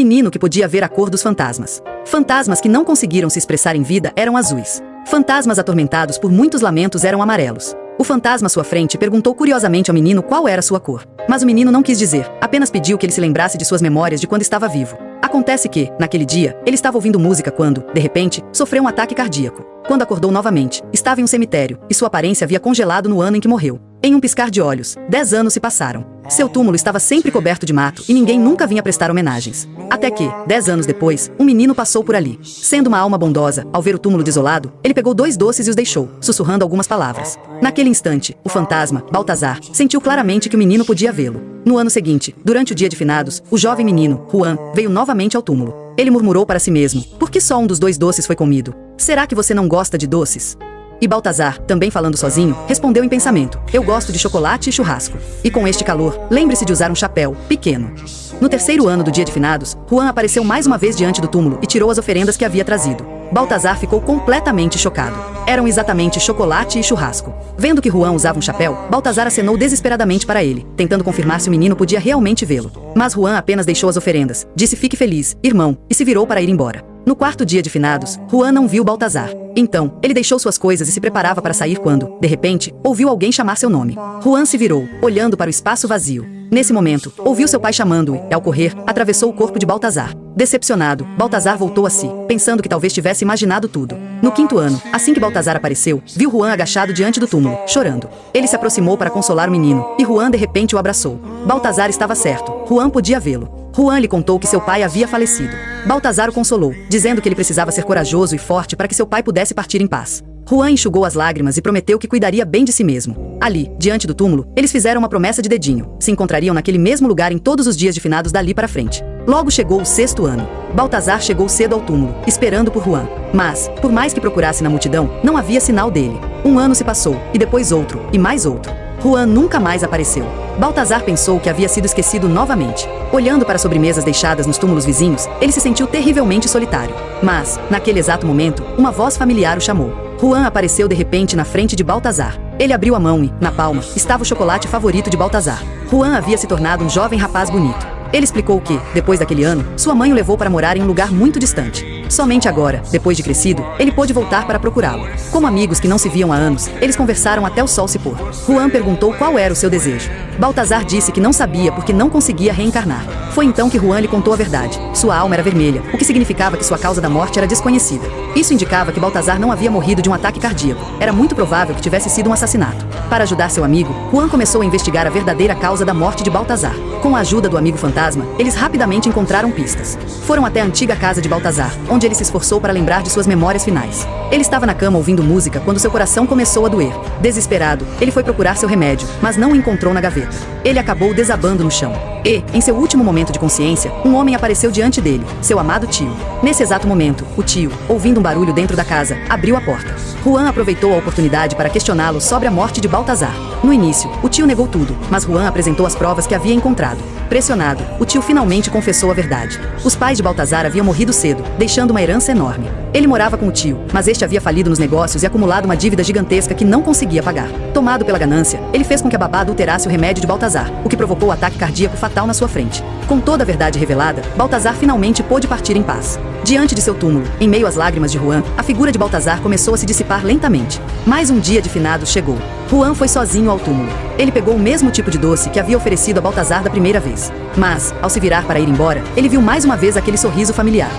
menino que podia ver a cor dos fantasmas. Fantasmas que não conseguiram se expressar em vida eram azuis. Fantasmas atormentados por muitos lamentos eram amarelos. O fantasma à sua frente perguntou curiosamente ao menino qual era sua cor. Mas o menino não quis dizer, apenas pediu que ele se lembrasse de suas memórias de quando estava vivo. Acontece que, naquele dia, ele estava ouvindo música quando, de repente, sofreu um ataque cardíaco. Quando acordou novamente, estava em um cemitério, e sua aparência havia congelado no ano em que morreu. Em um piscar de olhos, 10 anos se passaram. Seu túmulo estava sempre coberto de mato e ninguém nunca vinha prestar homenagens. Até que, 10 anos depois, um menino passou por ali. Sendo uma alma bondosa, ao ver o túmulo desolado, ele pegou 2 doces e os deixou, sussurrando algumas palavras. Naquele instante, o fantasma, Baltazar, sentiu claramente que o menino podia vê-lo. No ano seguinte, durante o dia de finados, o jovem menino, Juan, veio novamente ao túmulo. Ele murmurou para si mesmo: por que só um dos 2 doces foi comido? Será que você não gosta de doces? E Baltazar, também falando sozinho, respondeu em pensamento: eu gosto de chocolate e churrasco. E com este calor, lembre-se de usar um chapéu pequeno. No terceiro ano do dia de finados, Juan apareceu mais uma vez diante do túmulo e tirou as oferendas que havia trazido. Baltazar ficou completamente chocado. Eram exatamente chocolate e churrasco. Vendo que Juan usava um chapéu, Baltazar acenou desesperadamente para ele, tentando confirmar se o menino podia realmente vê-lo. Mas Juan apenas deixou as oferendas, disse: fique feliz, irmão, e se virou para ir embora. No quarto dia de finados, Juan não viu Baltazar. Então, ele deixou suas coisas e se preparava para sair quando, de repente, ouviu alguém chamar seu nome. Juan se virou, olhando para o espaço vazio. Nesse momento, ouviu seu pai chamando-o e, ao correr, atravessou o corpo de Baltazar. Decepcionado, Baltazar voltou a si, pensando que talvez tivesse imaginado tudo. No quinto ano, assim que Baltazar apareceu, viu Juan agachado diante do túmulo, chorando. Ele se aproximou para consolar o menino, e Juan de repente o abraçou. Baltazar estava certo, Juan podia vê-lo. Juan lhe contou que seu pai havia falecido. Baltazar o consolou, dizendo que ele precisava ser corajoso e forte para que seu pai pudesse partir em paz. Juan enxugou as lágrimas e prometeu que cuidaria bem de si mesmo. Ali, diante do túmulo, eles fizeram uma promessa de dedinho. Se encontrariam naquele mesmo lugar em todos os dias de finados dali para frente. Logo chegou o sexto ano. Baltazar chegou cedo ao túmulo, esperando por Juan. Mas, por mais que procurasse na multidão, não havia sinal dele. Um ano se passou, e depois outro, e mais outro. Juan nunca mais apareceu. Baltazar pensou que havia sido esquecido novamente. Olhando para as sobremesas deixadas nos túmulos vizinhos, ele se sentiu terrivelmente solitário. Mas, naquele exato momento, uma voz familiar o chamou. Juan apareceu de repente na frente de Baltazar. Ele abriu a mão e, na palma, estava o chocolate favorito de Baltazar. Juan havia se tornado um jovem rapaz bonito. Ele explicou que, depois daquele ano, sua mãe o levou para morar em um lugar muito distante. Somente agora, depois de crescido, ele pôde voltar para procurá-lo. Como amigos que não se viam há anos, eles conversaram até o sol se pôr. Juan perguntou qual era o seu desejo. Baltazar disse que não sabia porque não conseguia reencarnar. Foi então que Juan lhe contou a verdade. Sua alma era vermelha, o que significava que sua causa da morte era desconhecida. Isso indicava que Baltazar não havia morrido de um ataque cardíaco. Era muito provável que tivesse sido um assassinato. Para ajudar seu amigo, Juan começou a investigar a verdadeira causa da morte de Baltazar. Com a ajuda do amigo fantasma, eles rapidamente encontraram pistas. Foram até a antiga casa de Baltazar, onde ele se esforçou para lembrar de suas memórias finais. Ele estava na cama ouvindo música quando seu coração começou a doer. Desesperado, ele foi procurar seu remédio, mas não o encontrou na gaveta. Ele acabou desabando no chão. E, em seu último momento de consciência, um homem apareceu diante dele, seu amado tio. Nesse exato momento, o tio, ouvindo um barulho dentro da casa, abriu a porta. Juan aproveitou a oportunidade para questioná-lo sobre a morte de Baltazar. No início, o tio negou tudo, mas Juan apresentou as provas que havia encontrado. Pressionado, o tio finalmente confessou a verdade. Os pais de Baltazar haviam morrido cedo, deixando uma herança enorme. Ele morava com o tio, mas este havia falido nos negócios e acumulado uma dívida gigantesca que não conseguia pagar. Tomado pela ganância, ele fez com que a babá adulterasse o remédio de Baltazar, o que provocou o ataque cardíaco fatal na sua frente. Com toda a verdade revelada, Baltazar finalmente pôde partir em paz. Diante de seu túmulo, em meio às lágrimas de Juan, a figura de Baltazar começou a se dissipar lentamente. Mais um dia de finados chegou. Juan foi sozinho ao túmulo. Ele pegou o mesmo tipo de doce que havia oferecido a Baltazar da primeira vez. Mas, ao se virar para ir embora, ele viu mais uma vez aquele sorriso familiar.